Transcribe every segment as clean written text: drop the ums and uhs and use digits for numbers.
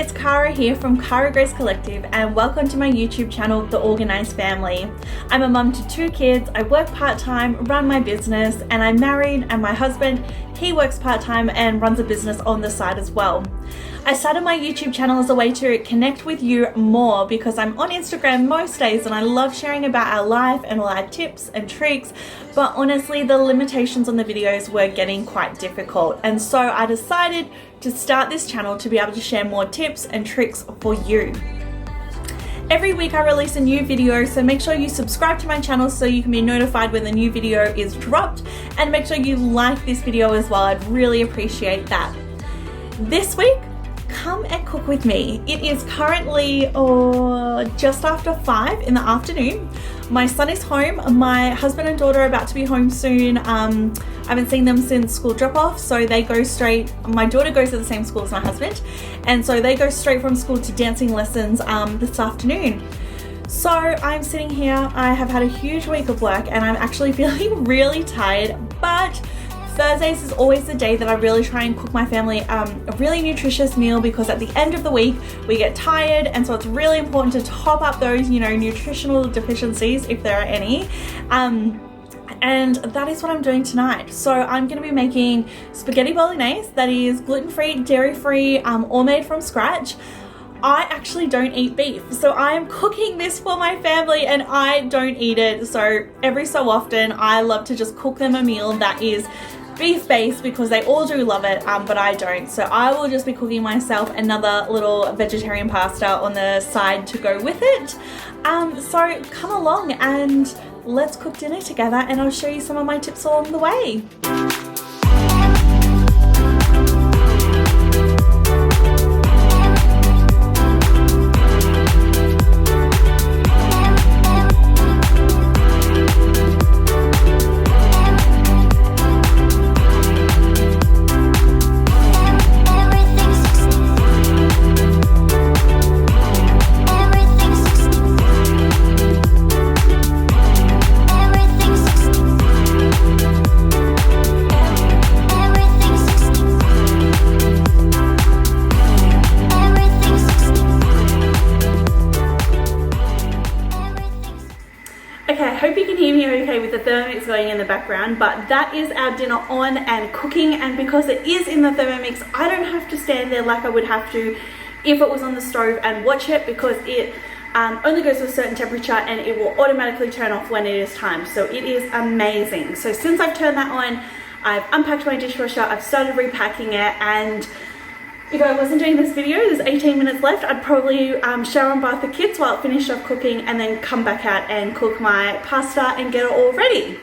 it's Cara here from Cara Grace Collective and welcome to my YouTube channel, The Organized Family. I'm a mum to 2 kids, I work part-time, run my business, and I'm married, and my husband, he works part-time and runs a business on the side as well. I started my YouTube channel as a way to connect with you more because I'm on Instagram most days and I love sharing about our life and all our tips and tricks, but honestly the limitations on the videos were getting quite difficult, and so I decided to start this channel to be able to share more tips and tricks for you. Every week I release a new video, so make sure you subscribe to my channel so you can be notified when the new video is dropped, and make sure you like this video as well. I'd really appreciate that. This week, come and cook with me. It is currently just after 5 in the afternoon. My son is home. My husband and daughter are about to be home soon. I haven't seen them since school drop off, so they go straight. My daughter goes to the same school as my husband, and so they go straight from school to dancing lessons this afternoon. So I'm sitting here. I have had a huge week of work and I'm actually feeling really tired, but Thursdays is always the day that I really try and cook my family a really nutritious meal, because at the end of the week we get tired, and so it's really important to top up those, nutritional deficiencies if there are any. And that is what I'm doing tonight. So I'm going to be making spaghetti bolognese that is gluten-free, dairy-free, all made from scratch. I actually don't eat beef, so I am cooking this for my family and I don't eat it. So every so often I love to just cook them a meal that is beef based, because they all do love it, but I don't. So I will just be cooking myself another little vegetarian pasta on the side to go with it. So come along and let's cook dinner together, and I'll show you some of my tips along the way. Okay, I hope you can hear me okay with the Thermomix going in the background, but that is our dinner on and cooking, and because it is in the Thermomix, I don't have to stand there like I would have to if it was on the stove and watch it, because it only goes to a certain temperature and it will automatically turn off when it is time. So it is amazing. So since I've turned that on, I've unpacked my dishwasher, I've started repacking it, and if I wasn't doing this video, there's 18 minutes left, I'd probably shower and bath the kids while it finished off cooking, and then come back out and cook my pasta and get it all ready.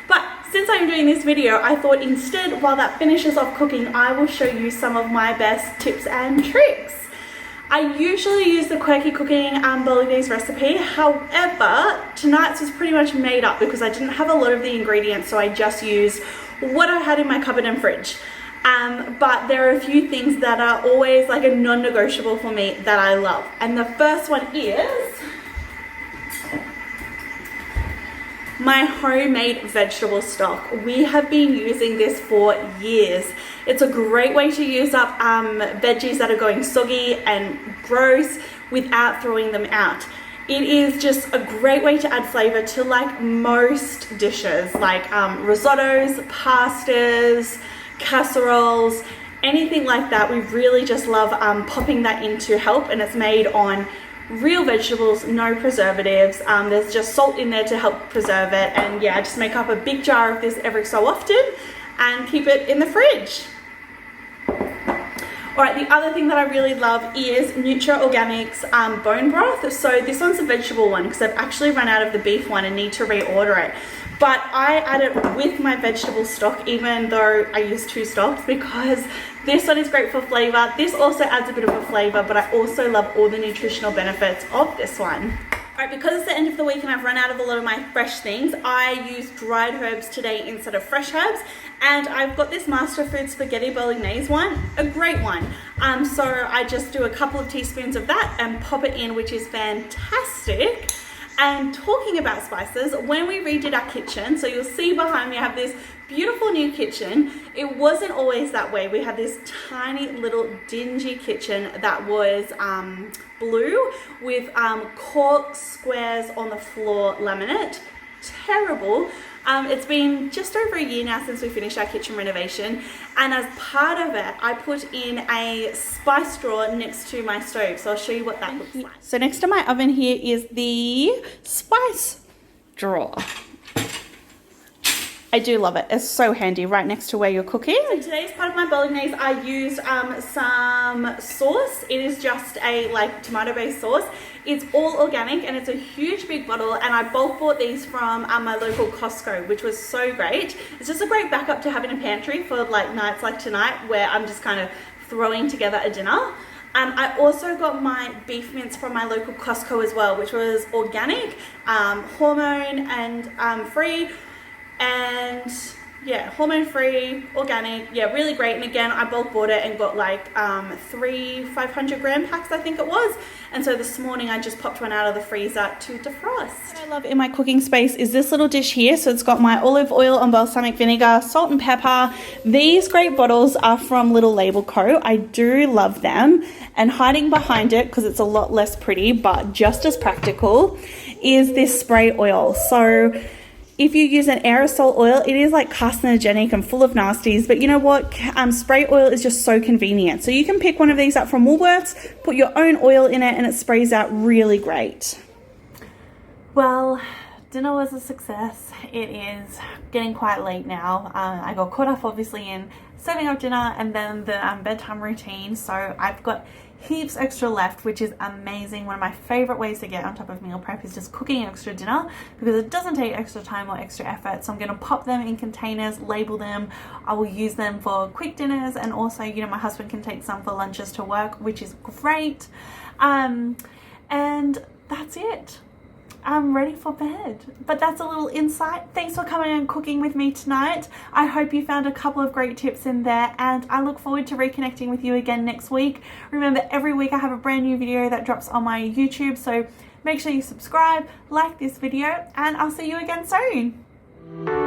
But since I'm doing this video, I thought instead, while that finishes off cooking, I will show you some of my best tips and tricks. I usually use the Quirky Cooking bolognese recipe. However, tonight's was pretty much made up because I didn't have a lot of the ingredients, so I just used what I had in my cupboard and fridge. But there are a few things that are always like a non-negotiable for me that I love. And the first one is my homemade vegetable stock. We have been using this for years. It's a great way to use up veggies that are going soggy and gross without throwing them out. It is just a great way to add flavor to like most dishes, like risottos, pastas, casseroles, anything like that. We really just love popping that in to help, and it's made on real vegetables, no preservatives. There's just salt in there to help preserve it, and yeah, I just make up a big jar of this every so often and keep it in the fridge. Alright, the other thing that I really love is NutraOrganics bone broth. So this one's a vegetable one because I've actually run out of the beef one and need to reorder it. But I add it with my vegetable stock, even though I use 2 stocks, because this one is great for flavor. This also adds a bit of a flavor, but I also love all the nutritional benefits of this one. Alright, because it's the end of the week and I've run out of a lot of my fresh things, I use dried herbs today instead of fresh herbs. And I've got this Masterfoods spaghetti bolognese one, a great one. So I just do a couple of teaspoons of that and pop it in, which is fantastic. And talking about spices, when we redid our kitchen, so you'll see behind me I have this beautiful new kitchen. It wasn't always that way. We had this tiny little dingy kitchen that was blue with cork squares on the floor laminate. Terrible. It's been just over a year now since we finished our kitchen renovation, and as part of it I put in a spice drawer next to my stove, so I'll show you what that looks like. So next to my oven here is the spice drawer. I do love it. It's so handy right next to where you're cooking. So today's part of my bolognese, I used some sauce. It is just a tomato based sauce. It's all organic and it's a huge big bottle, and I bulk bought these from my local Costco, which was so great. It's just a great backup to have in a pantry for nights like tonight where I'm just kind of throwing together a dinner. I also got my beef mince from my local Costco as well, which was organic, hormone and free. And yeah, hormone free, organic, yeah, really great. And again, I bulk bought it and got 3 500-gram packs, I think it was. And so this morning I just popped one out of the freezer to defrost. What I love in my cooking space is this little dish here. So it's got my olive oil and balsamic vinegar, salt and pepper. These great bottles are from Little Label Co. I do love them. And hiding behind it, because it's a lot less pretty but just as practical, is this spray oil. So if you use an aerosol oil, it is carcinogenic and full of nasties, but you know what? Spray oil is just so convenient. So you can pick one of these up from Woolworths, put your own oil in it, and it sprays out really great. Well, dinner was a success. It is getting quite late now. I got caught up obviously in serving up dinner and then the bedtime routine, so I've got heaps extra left, which is amazing. One of my favorite ways to get on top of meal prep is just cooking extra dinner, because it doesn't take extra time or extra effort. So I'm going to pop them in containers, label them. I will use them for quick dinners, and also, you know, my husband can take some for lunches to work, which is great. And that's it. I'm ready for bed. But that's a little insight. Thanks for coming and cooking with me tonight. I hope you found a couple of great tips in there, and I look forward to reconnecting with you again next week. Remember, every week I have a brand new video that drops on my YouTube, so make sure you subscribe, like this video, and I'll see you again soon.